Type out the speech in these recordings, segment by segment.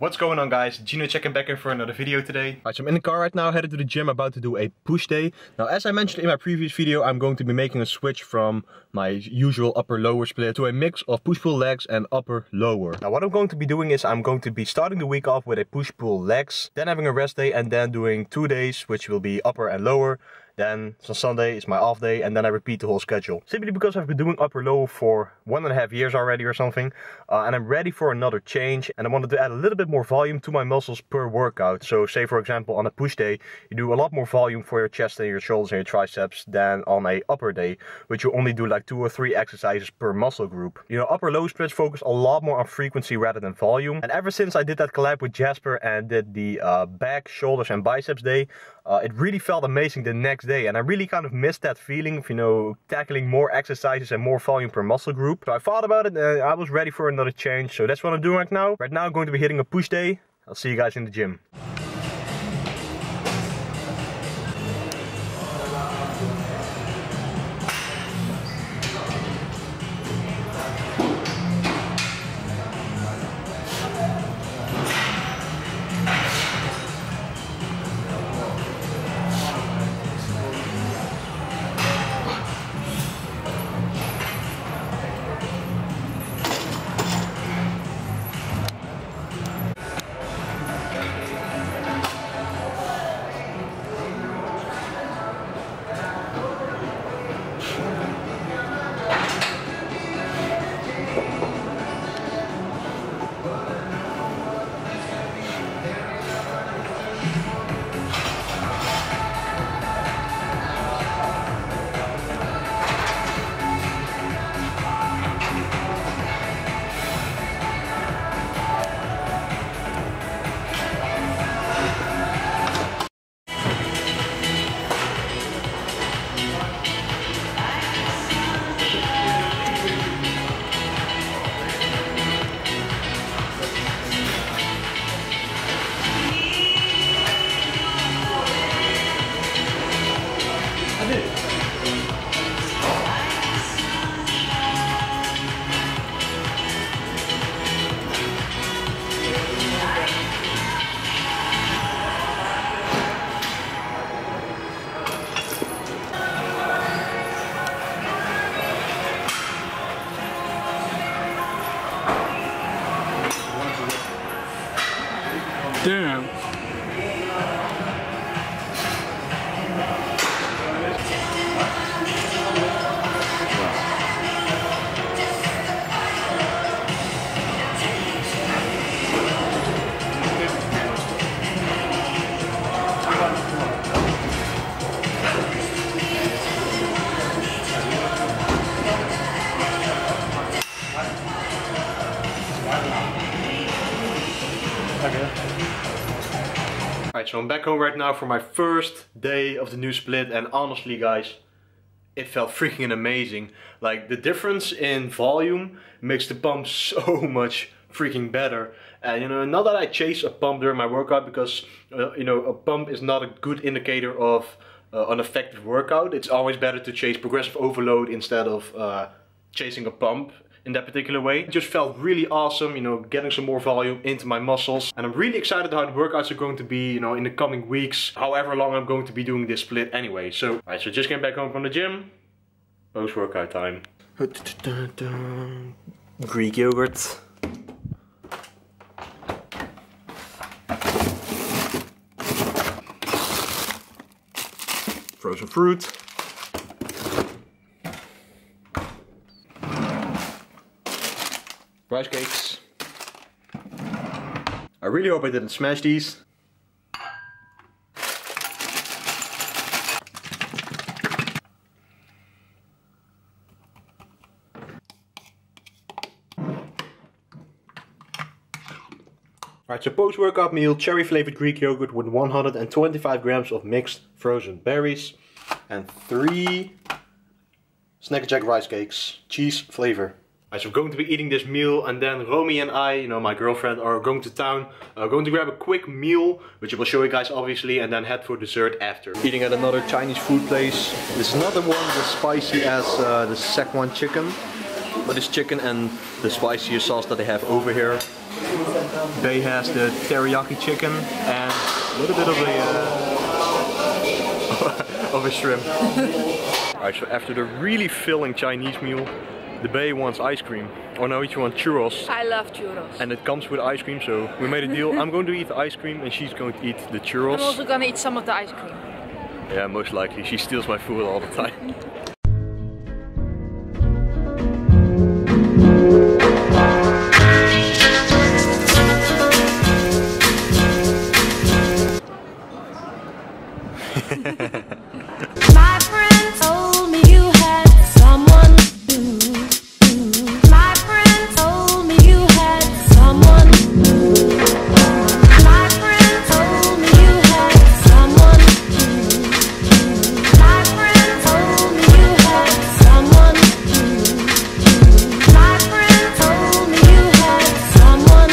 What's going on, guys? Gino checking back in for another video today. Alright, so I'm in the car right now, headed to the gym, about to do a push day. Now, as I mentioned in my previous video, I'm going to be making a switch from my usual upper-lower split to a mix of push-pull legs and upper-lower. Now, what I'm going to be doing is I'm going to be starting the week off with a push-pull legs, then having a rest day, and then doing 2 days, which will be upper and lower. Then on Sunday is my off day, and then I repeat the whole schedule. Simply because I've been doing upper-lower for 1.5 years already or something. And I'm ready for another change. And I wanted to add a little bit more volume to my muscles per workout. So say for example on a push day, you do a lot more volume for your chest and your shoulders and your triceps than on a upper day, which you only do like 2 or 3 exercises per muscle group. You know, upper-lower splits focus a lot more on frequency rather than volume. And ever since I did that collab with Jasper and did the back, shoulders and biceps day, it really felt amazing the next day, and I really kind of missed that feeling of, you know, tackling more exercises and more volume per muscle group. So I thought about it and I was ready for another change, so that's what I'm doing right now. Right now I'm going to be hitting a push day. I'll see you guys in the gym. Damn. Alright, so I'm back home right now for my first day of the new split, and honestly guys, it felt freaking amazing. Like, the difference in volume makes the pump so much freaking better. And you know, not that I chase a pump during my workout, because you know, a pump is not a good indicator of an effective workout. It's always better to chase progressive overload instead of chasing a pump in that particular way. It just felt really awesome, you know, getting some more volume into my muscles. And I'm really excited how the workouts are going to be, you know, in the coming weeks, however long I'm going to be doing this split anyway. So, alright, so just came back home from the gym. Post-workout time. Greek yogurt. Frozen fruit. Rice cakes. I really hope I didn't smash these. Alright, so post-workout meal, cherry flavored Greek yogurt with 125 grams of mixed frozen berries and 3 Snack Jack rice cakes, cheese flavor. So I'm going to be eating this meal, and then Romy and I, you know, my girlfriend, are going to town. Going to grab a quick meal, which I will show you guys obviously, and then head for dessert after. Eating at another Chinese food place. This is not the one as spicy as the Szechuan chicken. But it's chicken and the spiciest sauce that they have over here. They has the teriyaki chicken and a little bit of a of a shrimp. Alright, so after the really filling Chinese meal, the bae wants ice cream. Oh no, she wants churros. I love churros. And it comes with ice cream, so we made a deal. I'm going to eat the ice cream and she's going to eat the churros. I'm also gonna eat some of the ice cream. Yeah, most likely. She steals my food all the time. My friend told me you had someone new. My friend told me you had someone new. My friend told me you had someone new. My friend told me you had someone new. My friend told me you had someone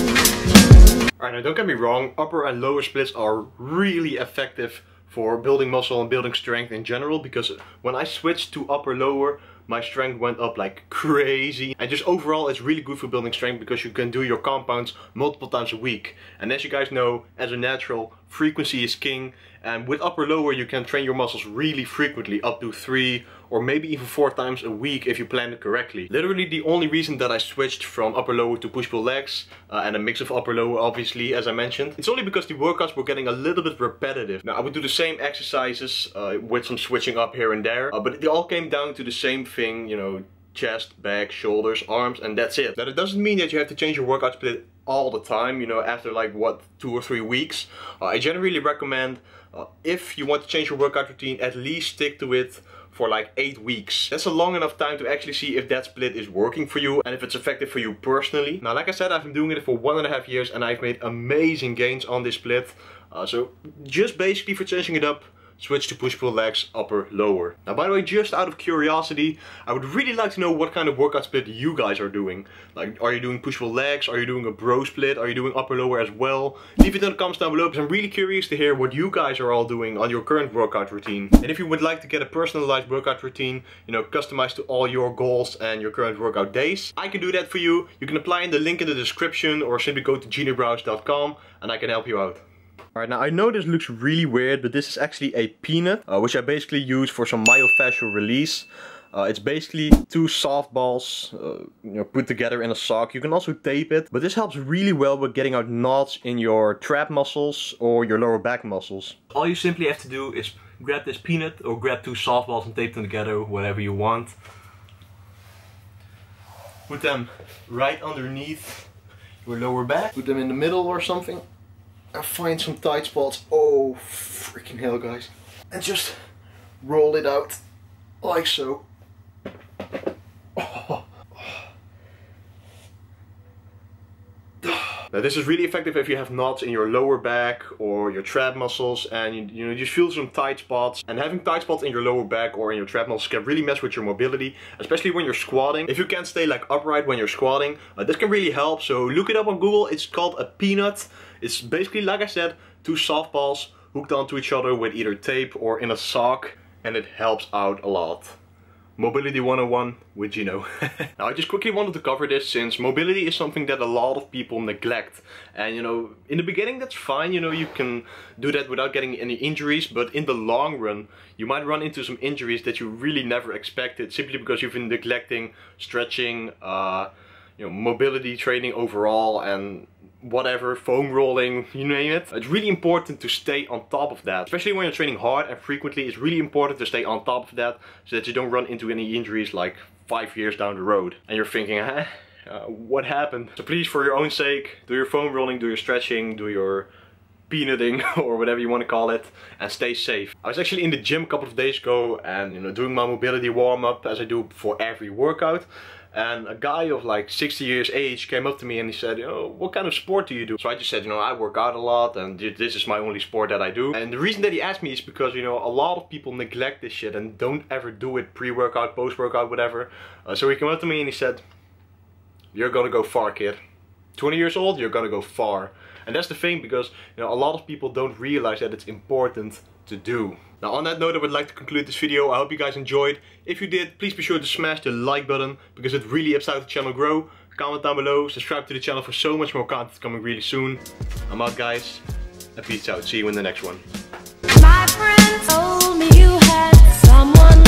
new. Alright, now don't get me wrong, upper and lower splits are really effective for building muscle and building strength in general, because when I switched to upper lower, my strength went up like crazy. And just overall it's really good for building strength because you can do your compounds multiple times a week. And as you guys know, as a natural, frequency is king. And with upper lower you can train your muscles really frequently, up to 3 or maybe even 4 times a week if you plan it correctly. Literally the only reason that I switched from upper lower to push-pull legs and a mix of upper lower obviously, as I mentioned, it's only because the workouts were getting a little bit repetitive. Now I would do the same exercises with some switching up here and there, but they all came down to the same thing, you know, chest, back, shoulders, arms, and that's it. Now that doesn't mean that you have to change your workout split all the time, you know, after like what, 2 or 3 weeks. I generally recommend if you want to change your workout routine, at least stick to it for like 8 weeks. That's a long enough time to actually see if that split is working for you and if it's effective for you personally. Now like I said, I've been doing it for 1.5 years and I've made amazing gains on this split. So just basically for changing it up, switch to push-pull legs, upper, lower. Now by the way, just out of curiosity, I would really like to know what kind of workout split you guys are doing. Like, are you doing push-pull legs? Are you doing a bro split? Are you doing upper, lower as well? Leave it in the comments down below because I'm really curious to hear what you guys are all doing on your current workout routine. And if you would like to get a personalized workout routine, you know, customized to all your goals and your current workout days, I can do that for you. You can apply in the link in the description or simply go to GinoBrowers.com and I can help you out. Alright, now I know this looks really weird, but this is actually a peanut, which I basically use for some myofascial release. It's basically 2 softballs you know, put together in a sock. You can also tape it, but this helps really well with getting out knots in your trap muscles or your lower back muscles. All you simply have to do is grab this peanut or grab 2 softballs and tape them together, whatever you want. Put them right underneath your lower back. Put them in the middle or something. And find some tight spots. Oh, freaking hell, guys. And just roll it out like so. Oh. Now this is really effective if you have knots in your lower back or your trap muscles and you know, just feel some tight spots. And having tight spots in your lower back or in your trap muscles can really mess with your mobility, especially when you're squatting. If you can't stay like upright when you're squatting, this can really help. So look it up on Google. It's called a peanut. It's basically, like I said, 2 softballs hooked onto each other with either tape or in a sock, and it helps out a lot. Mobility 101 with Gino. Now I just quickly wanted to cover this since mobility is something that a lot of people neglect. And you know, in the beginning that's fine, you know, you can do that without getting any injuries, but in the long run you might run into some injuries that you really never expected simply because you've been neglecting stretching, you know, mobility training overall and whatever, foam rolling, you name it. It's really important to stay on top of that. Especially when you're training hard and frequently, it's really important to stay on top of that so that you don't run into any injuries like 5 years down the road. And you're thinking, what happened? So please, for your own sake, do your foam rolling, do your stretching, do your peanutting or whatever you want to call it, and stay safe. I was actually in the gym a couple of days ago and, you know, doing my mobility warm-up as I do for every workout. And a guy of like 60 years age came up to me and he said, "Oh, what kind of sport do you do?" So I just said, you know, I work out a lot and this is my only sport that I do. And the reason that he asked me is because, you know, a lot of people neglect this shit and don't ever do it pre-workout, post-workout, whatever. So he came up to me and he said, "You're gonna go far, kid. 20 years old, you're gonna go far." And that's the thing, because you know, a lot of people don't realize that it's important to do. Now on that note, I would like to conclude this video. I hope you guys enjoyed. If you did, please be sure to smash the like button, because it really helps out the channel grow. Comment down below, subscribe to the channel for so much more content coming really soon. I'm out guys, and peace out. See you in the next one. My friend told me you had someone